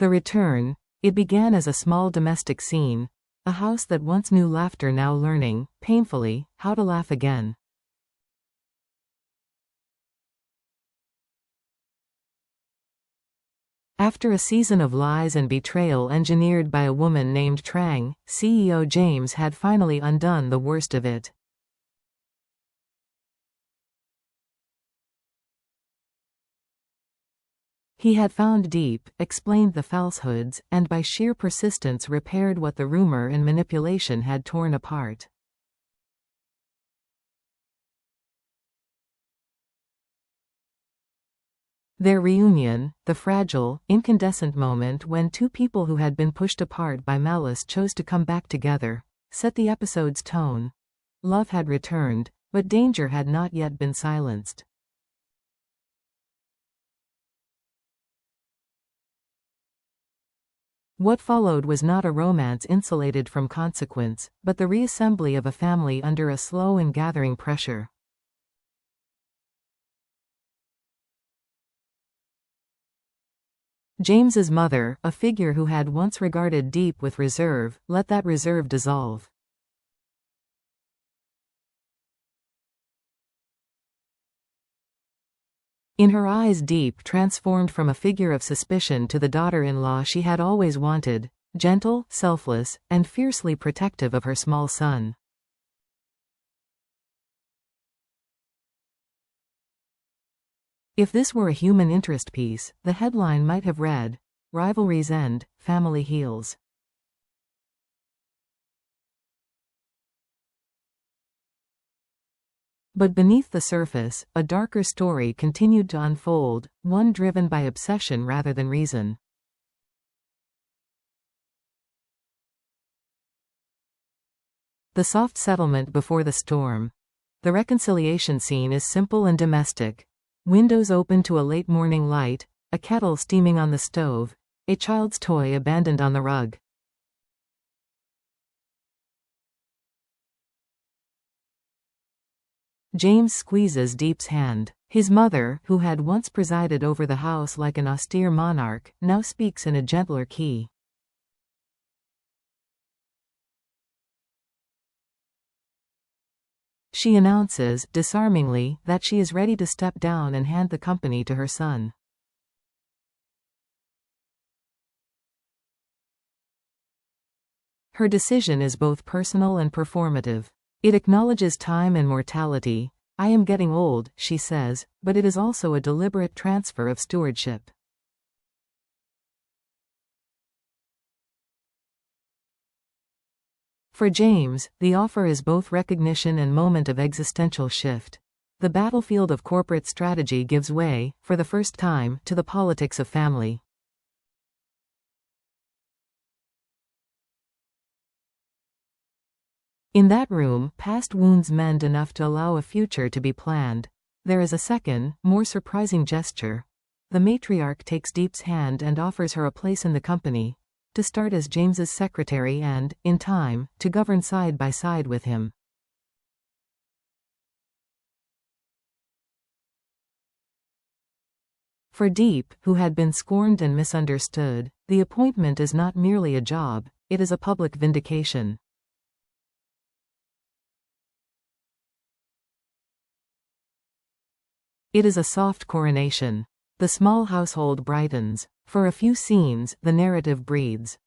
The return. It began as a small domestic scene, a house that once knew laughter now learning, painfully, how to laugh again. After a season of lies and betrayal engineered by a woman named Trang, CEO James had finally undone the worst of it. He had found Deep, explained the falsehoods, and by sheer persistence repaired what the rumor and manipulation had torn apart. Their reunion, the fragile, incandescent moment when two people who had been pushed apart by malice chose to come back together, set the episode's tone. Love had returned, but danger had not yet been silenced. What followed was not a romance insulated from consequence, but the reassembly of a family under a slow and gathering pressure. James's mother, a figure who had once regarded Deep with reserve, let that reserve dissolve. In her eyes, Deep transformed from a figure of suspicion to the daughter-in-law she had always wanted, gentle, selfless, and fiercely protective of her small son. If this were a human interest piece, the headline might have read, "Rivalries End, Family Heals." But beneath the surface, a darker story continued to unfold, one driven by obsession rather than reason. The soft settlement before the storm. The reconciliation scene is simple and domestic. Windows open to a late morning light, a kettle steaming on the stove, a child's toy abandoned on the rug. James squeezes Deep's hand. His mother, who had once presided over the house like an austere monarch, now speaks in a gentler key. She announces, disarmingly, that she is ready to step down and hand the company to her son. Her decision is both personal and performative. It acknowledges time and mortality. "I am getting old," she says, but it is also a deliberate transfer of stewardship. For James, the offer is both recognition and moment of existential shift. The battlefield of corporate strategy gives way, for the first time, to the politics of family. In that room, past wounds mend enough to allow a future to be planned. There is a second, more surprising gesture. The matriarch takes Deep's hand and offers her a place in the company, to start as James's secretary and, in time, to govern side by side with him. For Deep, who had been scorned and misunderstood, the appointment is not merely a job, it is a public vindication. It is a soft coronation. The small household brightens. For a few scenes, the narrative breathes.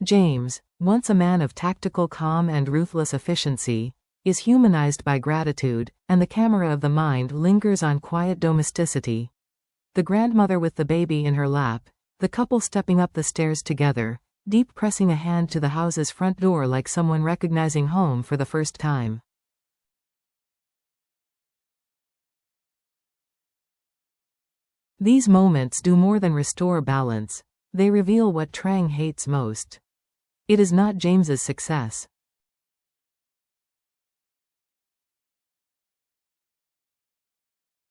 James, once a man of tactical calm and ruthless efficiency, is humanized by gratitude, and the camera of the mind lingers on quiet domesticity. The grandmother with the baby in her lap, the couple stepping up the stairs together, Deep pressing a hand to the house's front door like someone recognizing home for the first time. These moments do more than restore balance. They reveal what Trang hates most. It is not James's success.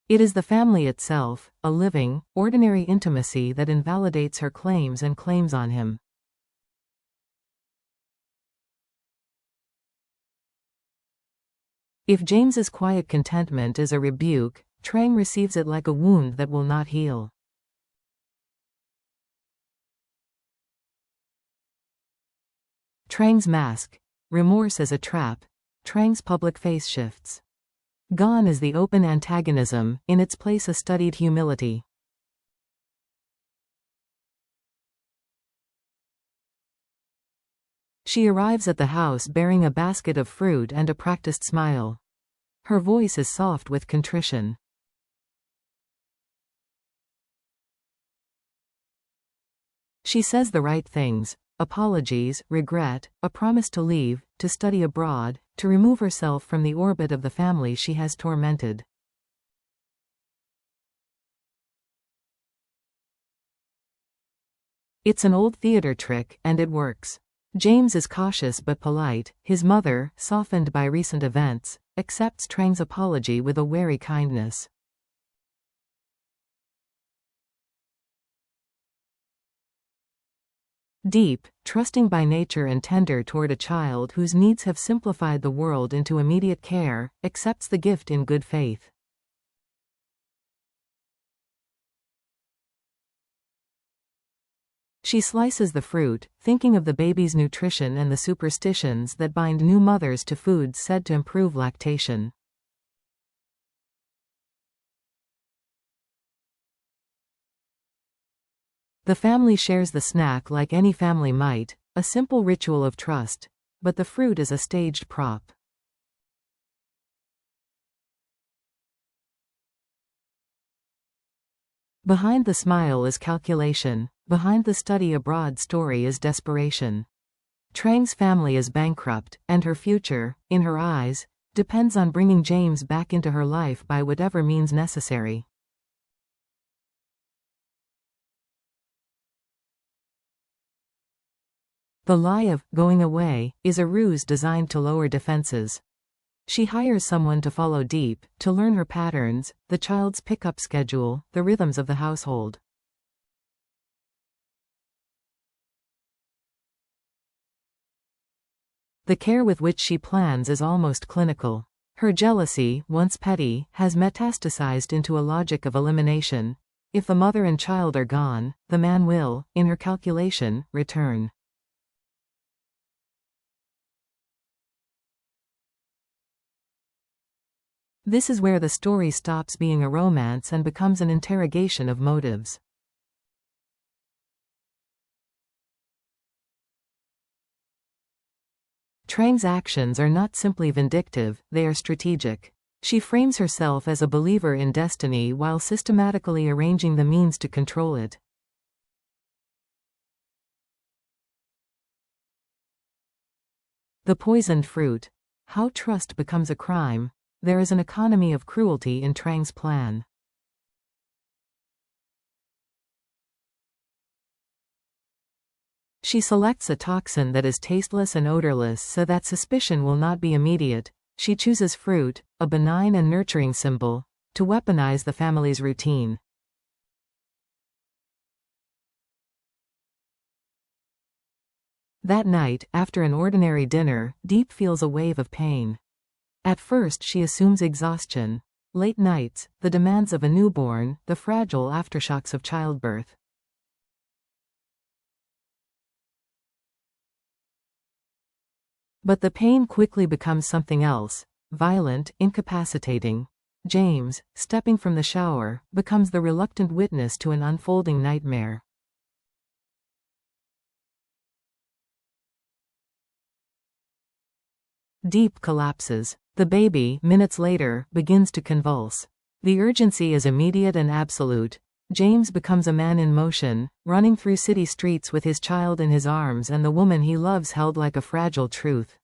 It is the family itself, a living, ordinary intimacy that invalidates her claims and claims on him. If James's quiet contentment is a rebuke, Trang receives it like a wound that will not heal. Trang's mask. Remorse as a trap. Trang's public face shifts. Gone is the open antagonism, in its place a studied humility. She arrives at the house bearing a basket of fruit and a practiced smile. Her voice is soft with contrition. She says the right things: apologies, regret, a promise to leave, to study abroad, to remove herself from the orbit of the family she has tormented. It's an old theater trick, and it works. James is cautious but polite. His mother, softened by recent events, accepts Trang's apology with a wary kindness. Deep, trusting by nature and tender toward a child whose needs have simplified the world into immediate care, accepts the gift in good faith. She slices the fruit, thinking of the baby's nutrition and the superstitions that bind new mothers to foods said to improve lactation. The family shares the snack like any family might, a simple ritual of trust, but the fruit is a staged prop. Behind the smile is calculation. Behind the study abroad story is desperation. Trang's family is bankrupt, and her future, in her eyes, depends on bringing James back into her life by whatever means necessary. The lie of going away is a ruse designed to lower defenses. She hires someone to follow Deep, to learn her patterns, the child's pickup schedule, the rhythms of the household. The care with which she plans is almost clinical. Her jealousy, once petty, has metastasized into a logic of elimination. If the mother and child are gone, the man will, in her calculation, return. This is where the story stops being a romance and becomes an interrogation of motives. Trang's actions are not simply vindictive, they are strategic. She frames herself as a believer in destiny while systematically arranging the means to control it. The poisoned fruit. How trust becomes a crime. There is an economy of cruelty in Trang's plan. She selects a toxin that is tasteless and odorless so that suspicion will not be immediate. She chooses fruit, a benign and nurturing symbol, to weaponize the family's routine. That night, after an ordinary dinner, Deep feels a wave of pain. At first she assumes exhaustion. Late nights, the demands of a newborn, the fragile aftershocks of childbirth. But the pain quickly becomes something else, violent, incapacitating. James, stepping from the shower, becomes the reluctant witness to an unfolding nightmare. Deep collapses. The baby, minutes later, begins to convulse. The urgency is immediate and absolute. James becomes a man in motion, running through city streets with his child in his arms and the woman he loves held like a fragile truth.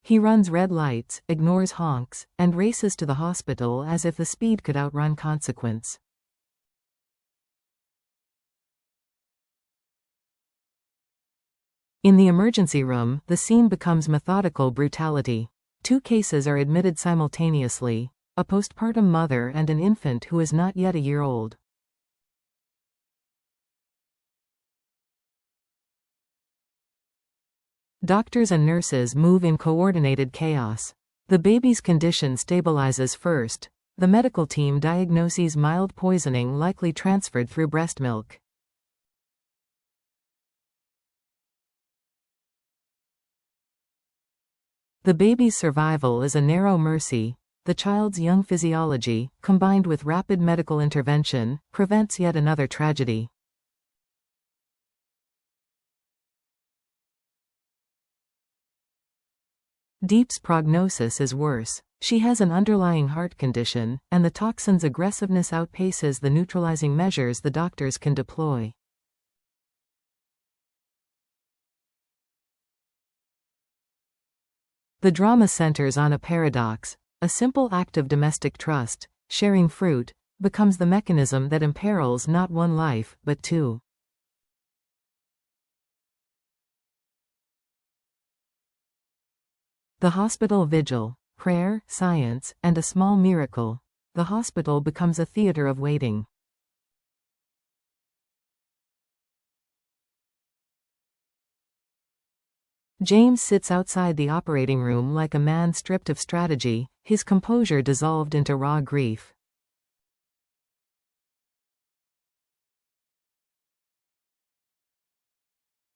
He runs red lights, ignores honks, and races to the hospital as if the speed could outrun consequence. In the emergency room, the scene becomes methodical brutality. 2 cases are admitted simultaneously, a postpartum mother and an infant who is not yet a year old. Doctors and nurses move in coordinated chaos. The baby's condition stabilizes first. The medical team diagnoses mild poisoning likely transferred through breast milk. The baby's survival is a narrow mercy. The child's young physiology, combined with rapid medical intervention, prevents yet another tragedy. Deep's prognosis is worse. She has an underlying heart condition, and the toxin's aggressiveness outpaces the neutralizing measures the doctors can deploy. The drama centers on a paradox. A simple act of domestic trust, sharing fruit, becomes the mechanism that imperils not one life, but two. The hospital vigil, prayer, science, and a small miracle. The hospital becomes a theater of waiting. James sits outside the operating room like a man stripped of strategy, his composure dissolved into raw grief.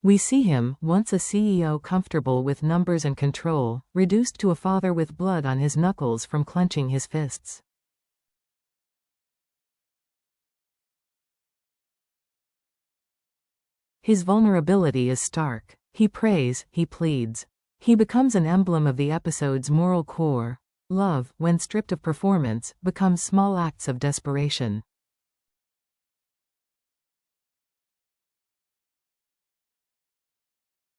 We see him, once a CEO comfortable with numbers and control, reduced to a father with blood on his knuckles from clenching his fists. His vulnerability is stark. He prays, he pleads. He becomes an emblem of the episode's moral core. Love, when stripped of performance, becomes small acts of desperation.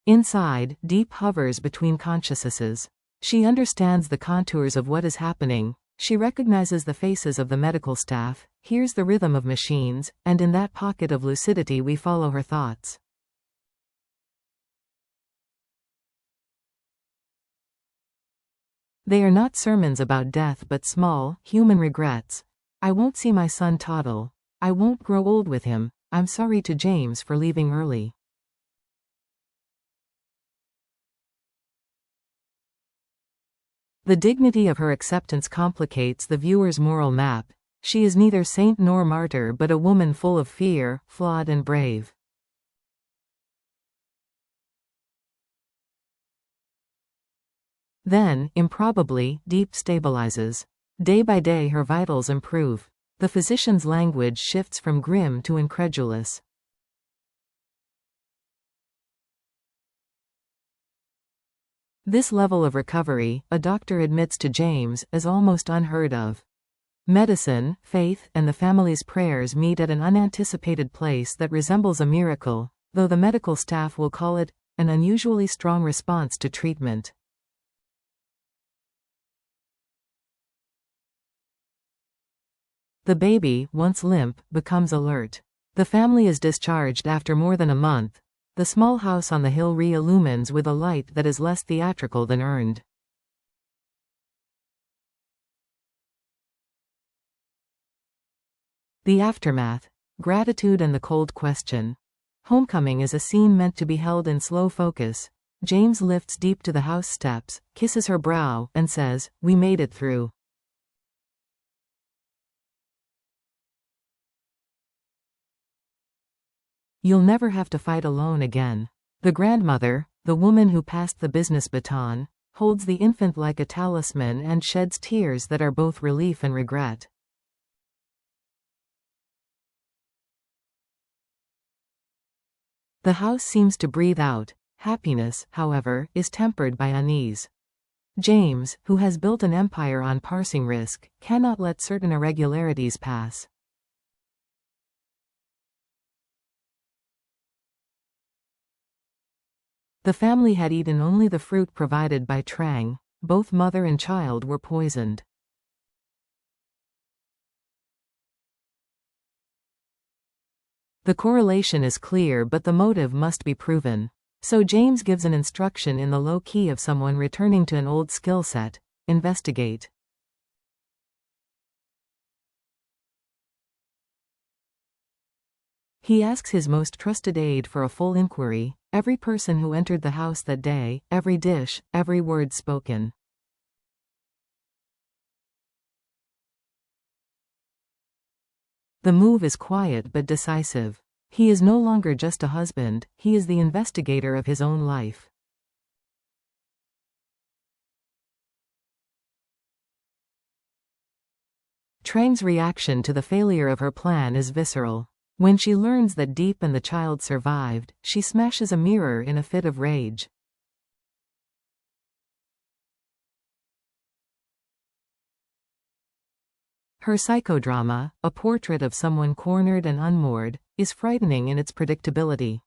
Inside, Deep hovers between consciousnesses. She understands the contours of what is happening. She recognizes the faces of the medical staff, hears the rhythm of machines, and in that pocket of lucidity we follow her thoughts. They are not sermons about death but small, human regrets. I won't see my son toddle. I won't grow old with him. I'm sorry to James for leaving early. The dignity of her acceptance complicates the viewer's moral map. She is neither saint nor martyr but a woman full of fear, flawed and brave. Then, improbably, Deep stabilizes. Day by day her vitals improve. The physician's language shifts from grim to incredulous. This level of recovery, a doctor admits to James, is almost unheard of. Medicine, faith, and the family's prayers meet at an unanticipated place that resembles a miracle, though the medical staff will call it an unusually strong response to treatment. The baby, once limp, becomes alert. The family is discharged after more than a month. The small house on the hill re-illumines with a light that is less theatrical than earned. The aftermath. Gratitude and the cold question. Homecoming is a scene meant to be held in slow focus. James lifts Deep to the house steps, kisses her brow, and says, "We made it through." You'll never have to fight alone again. The grandmother, the woman who passed the business baton, holds the infant like a talisman and sheds tears that are both relief and regret. The house seems to breathe out. Happiness, however, is tempered by unease. James, who has built an empire on parsing risk, cannot let certain irregularities pass. The family had eaten only the fruit provided by Trang. Both mother and child were poisoned. The correlation is clear but the motive must be proven. So James gives an instruction in the low key of someone returning to an old skill set: investigate. He asks his most trusted aide for a full inquiry, every person who entered the house that day, every dish, every word spoken. The move is quiet but decisive. He is no longer just a husband, he is the investigator of his own life. Trang's reaction to the failure of her plan is visceral. When she learns that Deep and the child survived, she smashes a mirror in a fit of rage. Her psychodrama, a portrait of someone cornered and unmoored, is frightening in its predictability.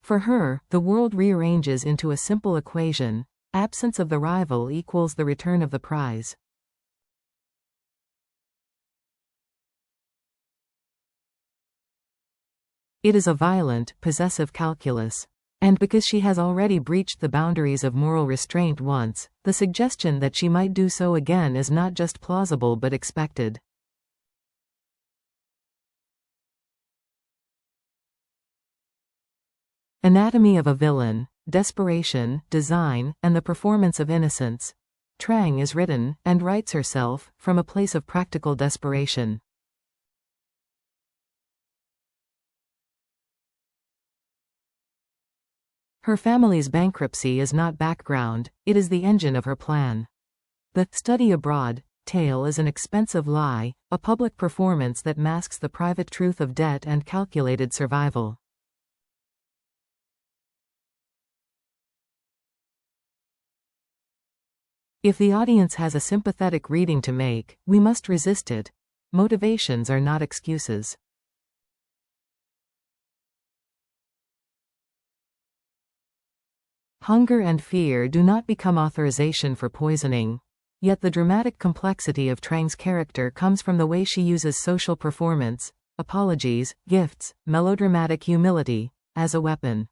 For her, the world rearranges into a simple equation: absence of the rival equals the return of the prize. It is a violent, possessive calculus. And because she has already breached the boundaries of moral restraint once, the suggestion that she might do so again is not just plausible but expected. Anatomy of a villain, desperation, design, and the performance of innocence. Trang is written, and writes herself, from a place of practical desperation. Her family's bankruptcy is not background, it is the engine of her plan. The study abroad tale is an expensive lie, a public performance that masks the private truth of debt and calculated survival. If the audience has a sympathetic reading to make, we must resist it. Motivations are not excuses. Hunger and fear do not become authorization for poisoning. Yet the dramatic complexity of Trang's character comes from the way she uses social performance, apologies, gifts, melodramatic humility, as a weapon.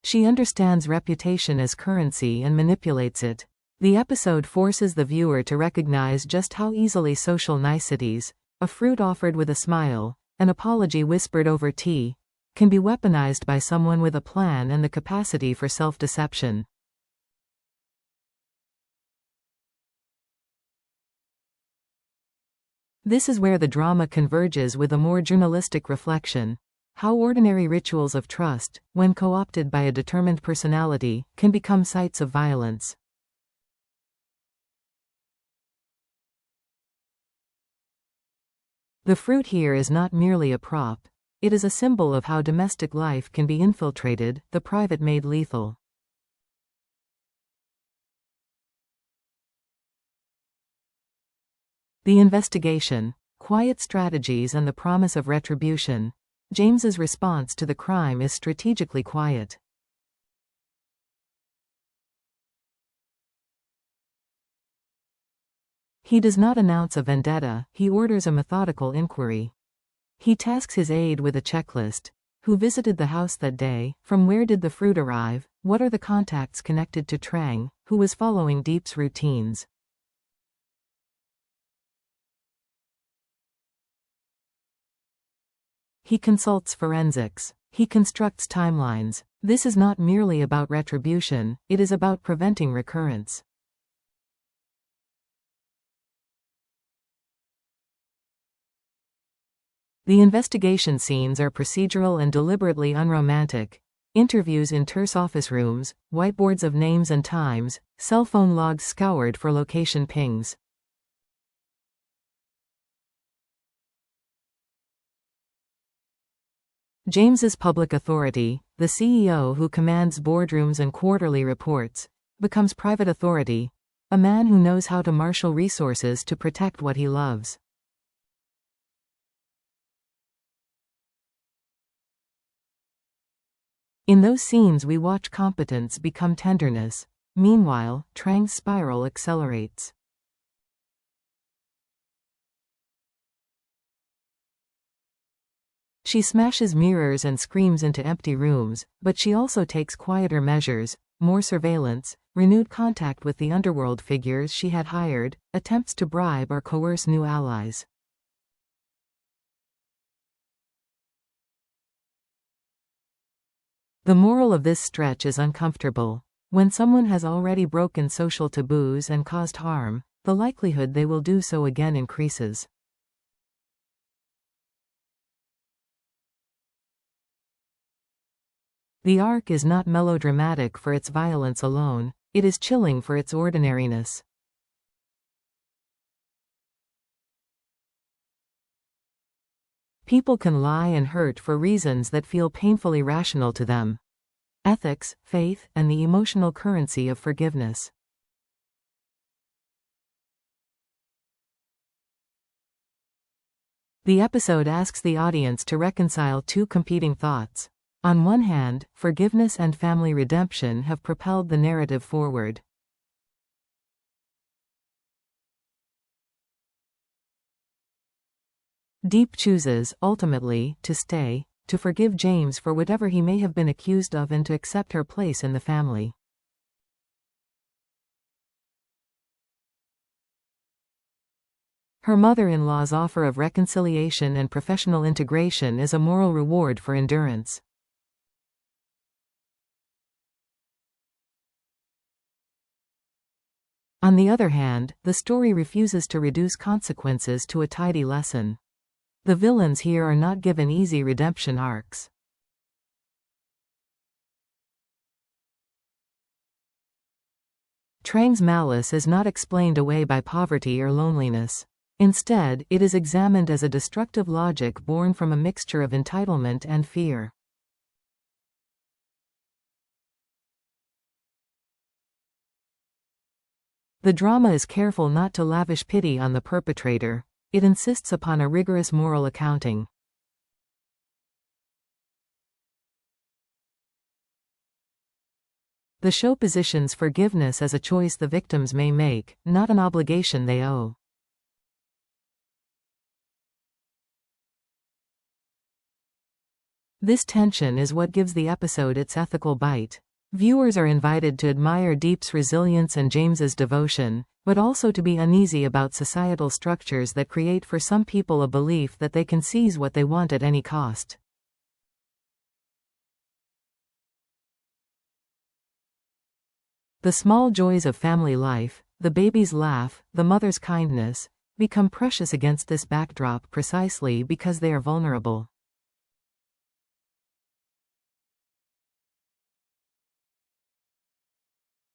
She understands reputation as currency and manipulates it. The episode forces the viewer to recognize just how easily social niceties, a fruit offered with a smile, an apology whispered over tea, can be weaponized by someone with a plan and the capacity for self-deception. This is where the drama converges with a more journalistic reflection: how ordinary rituals of trust, when co-opted by a determined personality, can become sites of violence. The fruit here is not merely a prop. It is a symbol of how domestic life can be infiltrated, the private made lethal. The investigation, quiet strategies and the promise of retribution. James's response to the crime is strategically quiet. He does not announce a vendetta, he orders a methodical inquiry. He tasks his aide with a checklist. Who visited the house that day? From where did the fruit arrive? What are the contacts connected to Trang, who was following Deep's routines? He consults forensics. He constructs timelines. This is not merely about retribution, it is about preventing recurrence. The investigation scenes are procedural and deliberately unromantic. Interviews in terse office rooms, whiteboards of names and times, cell phone logs scoured for location pings. James's public authority, the CEO who commands boardrooms and quarterly reports, becomes private authority, a man who knows how to marshal resources to protect what he loves. In those scenes we watch competence become tenderness. Meanwhile, Trang's spiral accelerates. She smashes mirrors and screams into empty rooms, but she also takes quieter measures: more surveillance, renewed contact with the underworld figures she had hired, attempts to bribe or coerce new allies. The moral of this stretch is uncomfortable. When someone has already broken social taboos and caused harm, the likelihood they will do so again increases. The arc is not melodramatic for its violence alone, it is chilling for its ordinariness. People can lie and hurt for reasons that feel painfully rational to them. Ethics, faith, and the emotional currency of forgiveness. The episode asks the audience to reconcile two competing thoughts. On one hand, forgiveness and family redemption have propelled the narrative forward. Deep chooses, ultimately, to stay, to forgive James for whatever he may have been accused of and to accept her place in the family. Her mother-in-law's offer of reconciliation and professional integration is a moral reward for endurance. On the other hand, the story refuses to reduce consequences to a tidy lesson. The villains here are not given easy redemption arcs. Trang's malice is not explained away by poverty or loneliness. Instead, it is examined as a destructive logic born from a mixture of entitlement and fear. The drama is careful not to lavish pity on the perpetrator. It insists upon a rigorous moral accounting. The show positions forgiveness as a choice the victims may make, not an obligation they owe. This tension is what gives the episode its ethical bite. Viewers are invited to admire Deep's resilience and James's devotion, but also to be uneasy about societal structures that create for some people a belief that they can seize what they want at any cost. The small joys of family life, the baby's laugh, the mother's kindness, become precious against this backdrop precisely because they are vulnerable.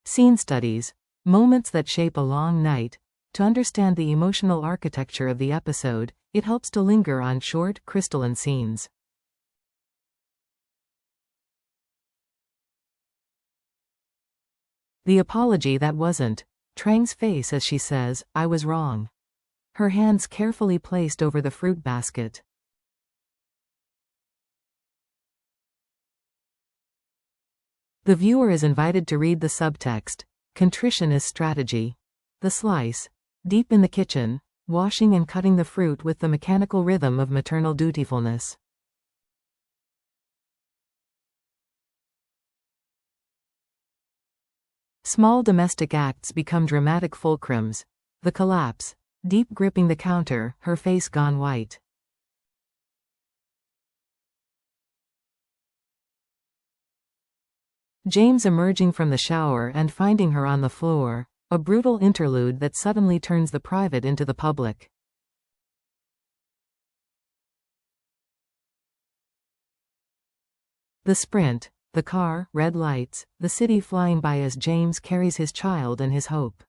Scene studies, moments that shape a long night. To understand the emotional architecture of the episode, it helps to linger on short, crystalline scenes. The apology that wasn't. Trang's face as she says, "I was wrong." Her hands carefully placed over the fruit basket. The viewer is invited to read the subtext. Contrition is strategy. The slice. Deep in the kitchen, washing and cutting the fruit with the mechanical rhythm of maternal dutifulness. Small domestic acts become dramatic fulcrums. The collapse. Deep gripping the counter, her face gone white. James emerging from the shower and finding her on the floor. A brutal interlude that suddenly turns the private into the public. The sprint, the car, red lights, the city flying by as James carries his child and his hope.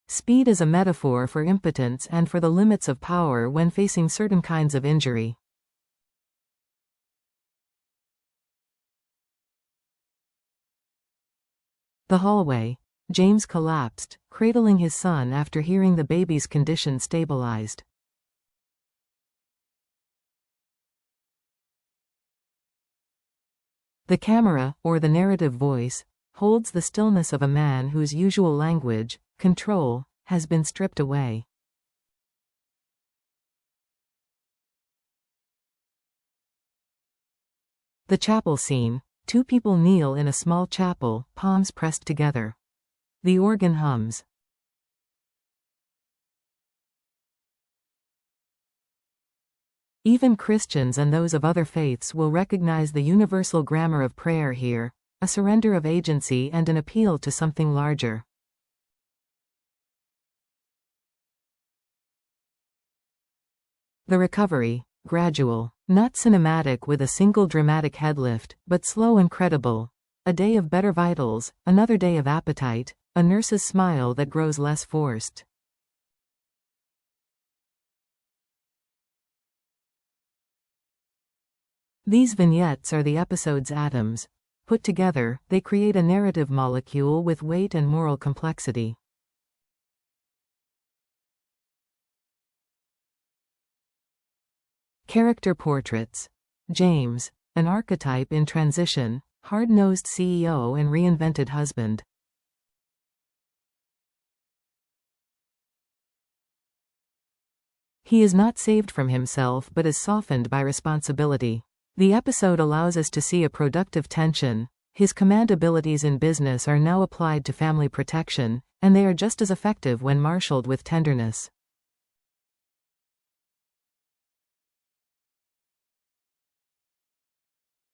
Speed is a metaphor for impotence and for the limits of power when facing certain kinds of injury. The hallway. James collapsed, cradling his son after hearing the baby's condition stabilized. The camera, or the narrative voice, holds the stillness of a man whose usual language, control, has been stripped away. The chapel scene. Two people kneel in a small chapel, palms pressed together. The organ hums. Even Christians and those of other faiths will recognize the universal grammar of prayer here, a surrender of agency and an appeal to something larger. The recovery. Gradual. Not cinematic with a single dramatic headlift, but slow and credible. A day of better vitals, another day of appetite, a nurse's smile that grows less forced. These vignettes are the episode's atoms. Put together, they create a narrative molecule with weight and moral complexity. Character portraits. James, an archetype in transition, hard-nosed CEO and reinvented husband. He is not saved from himself but is softened by responsibility. The episode allows us to see a productive tension. His command abilities in business are now applied to family protection, and they are just as effective when marshaled with tenderness.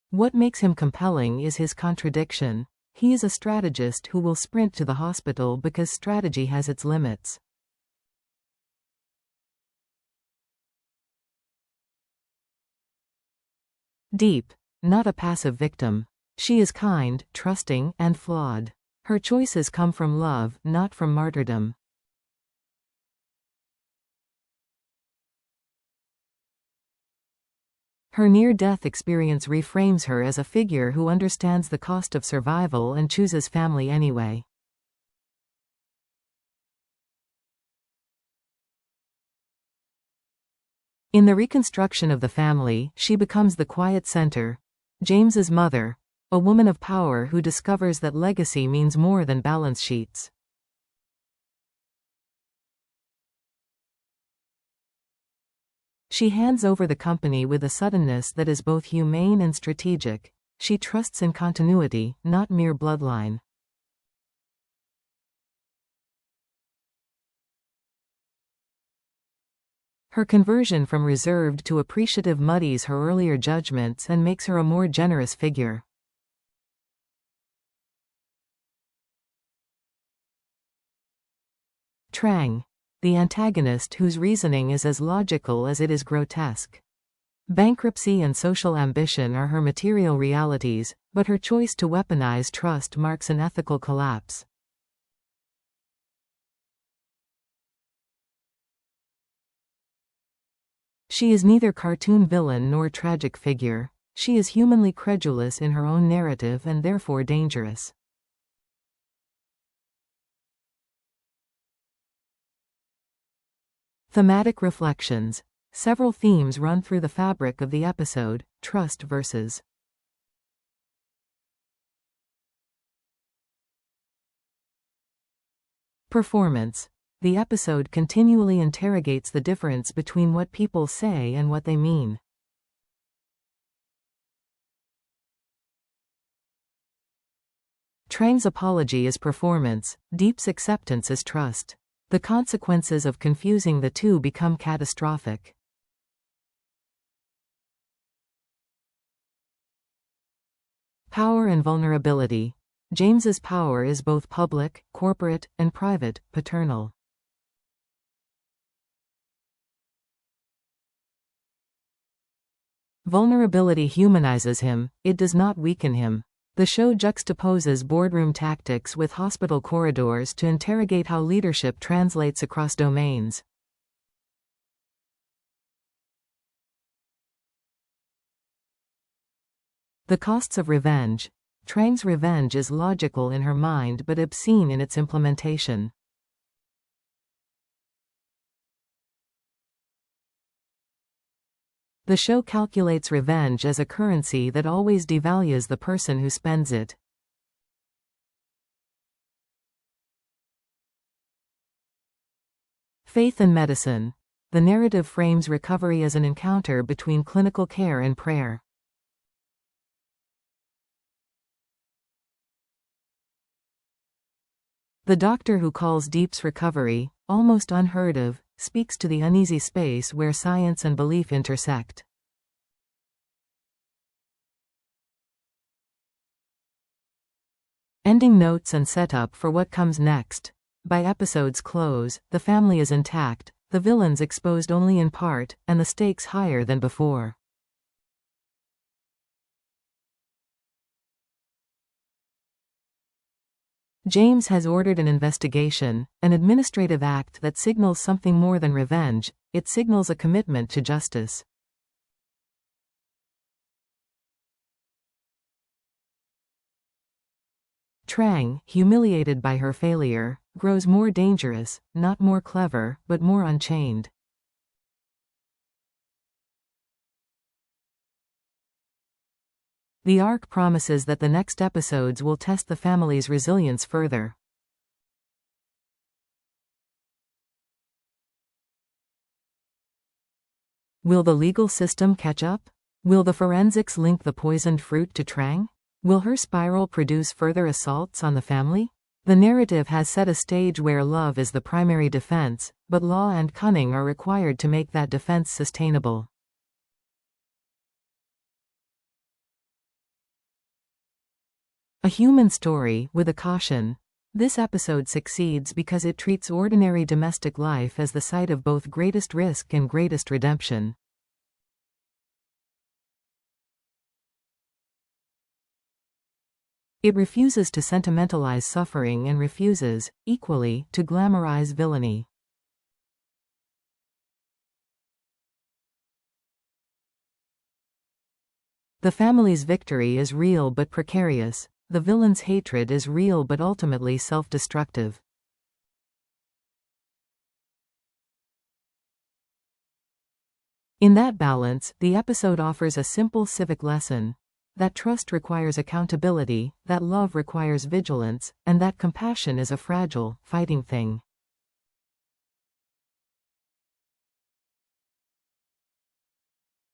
What makes him compelling is his contradiction. He is a strategist who will sprint to the hospital because strategy has its limits. Deep. Not a passive victim. She is kind, trusting, and flawed. Her choices come from love, not from martyrdom. Her near-death experience reframes her as a figure who understands the cost of survival and chooses family anyway. In the reconstruction of the family, she becomes the quiet center. James's mother, a woman of power who discovers that legacy means more than balance sheets. She hands over the company with a suddenness that is both humane and strategic. She trusts in continuity, not mere bloodline. Her conversion from reserved to appreciative muddies her earlier judgments and makes her a more generous figure. Trang, the antagonist whose reasoning is as logical as it is grotesque. Bankruptcy and social ambition are her material realities, but her choice to weaponize trust marks an ethical collapse. She is neither cartoon villain nor tragic figure. She is humanly credulous in her own narrative and therefore dangerous. Thematic reflections. Several themes run through the fabric of the episode. Trust versus performance. The episode continually interrogates the difference between what people say and what they mean. Trang's apology is performance, Deep's acceptance is trust. The consequences of confusing the two become catastrophic. Power and vulnerability. James's power is both public, corporate, and private, paternal. Vulnerability humanizes him, it does not weaken him. The show juxtaposes boardroom tactics with hospital corridors to interrogate how leadership translates across domains. The costs of revenge. Trang's revenge is logical in her mind but obscene in its implementation. The show calculates revenge as a currency that always devalues the person who spends it. Faith and medicine. The narrative frames recovery as an encounter between clinical care and prayer. The doctor who calls Deep's recovery almost unheard of speaks to the uneasy space where science and belief intersect. Ending notes and setup for what comes next. By episode's close, the family is intact, the villains exposed only in part, and the stakes higher than before. James has ordered an investigation, an administrative act that signals something more than revenge. It signals a commitment to justice. Trang, humiliated by her failure, grows more dangerous, not more clever, but more unchained. The arc promises that the next episodes will test the family's resilience further. Will the legal system catch up? Will the forensics link the poisoned fruit to Trang? Will her spiral produce further assaults on the family? The narrative has set a stage where love is the primary defense, but law and cunning are required to make that defense sustainable. A human story, with a caution. This episode succeeds because it treats ordinary domestic life as the site of both greatest risk and greatest redemption. It refuses to sentimentalize suffering and refuses, equally, to glamorize villainy. The family's victory is real but precarious. The villain's hatred is real but ultimately self-destructive. In that balance, the episode offers a simple civic lesson. That trust requires accountability, that love requires vigilance, and that compassion is a fragile, fighting thing.